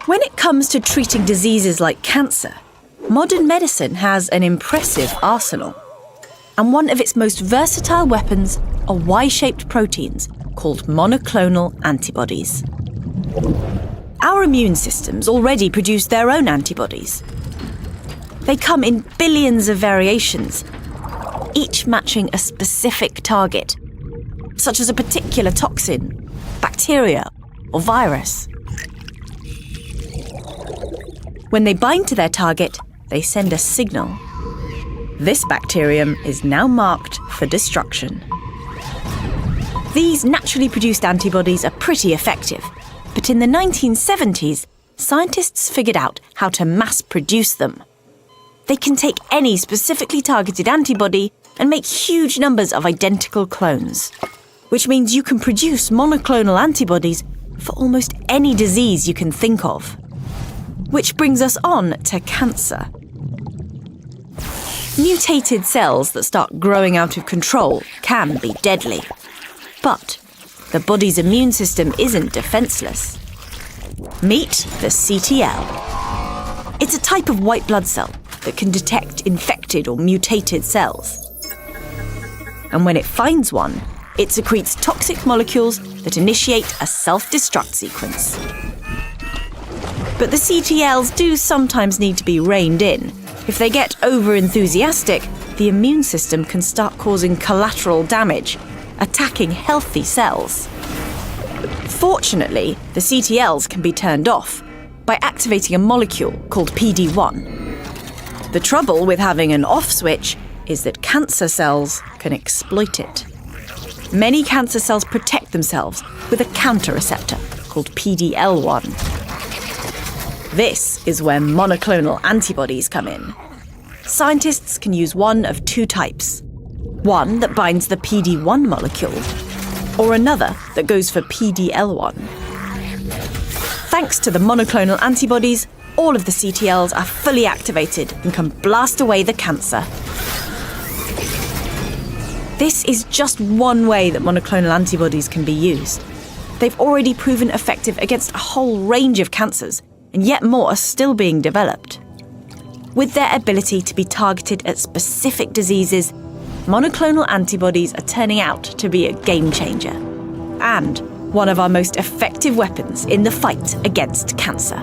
When it comes to treating diseases like cancer, modern medicine has an impressive arsenal. And one of its most versatile weapons are Y-shaped proteins called monoclonal antibodies. Our immune systems already produce their own antibodies. They come in billions of variations, each matching a specific target, such as a particular toxin, bacteria, or virus. When they bind to their target, they send a signal. This bacterium is now marked for destruction. These naturally produced antibodies are pretty effective, but in the 1970s, scientists figured out how to mass produce them. They can take any specifically targeted antibody and make huge numbers of identical clones, which means you can produce monoclonal antibodies for almost any disease you can think of. Which brings us on to cancer. Mutated cells that start growing out of control can be deadly. But the body's immune system isn't defenseless. Meet the CTL. It's a type of white blood cell that can detect infected or mutated cells. And when it finds one, it secretes toxic molecules that initiate a self-destruct sequence. But the CTLs do sometimes need to be reined in. If they get over-enthusiastic, the immune system can start causing collateral damage, attacking healthy cells. Fortunately, the CTLs can be turned off by activating a molecule called PD-1. The trouble with having an off switch is that cancer cells can exploit it. Many cancer cells protect themselves with a counter receptor called PD-L1. This is where monoclonal antibodies come in. Scientists can use one of two types. One that binds the PD-1 molecule, or another that goes for PD-L1. Thanks to the monoclonal antibodies, all of the CTLs are fully activated and can blast away the cancer. This is just one way that monoclonal antibodies can be used. They've already proven effective against a whole range of cancers, and yet more are still being developed. With their ability to be targeted at specific diseases, monoclonal antibodies are turning out to be a game changer and one of our most effective weapons in the fight against cancer.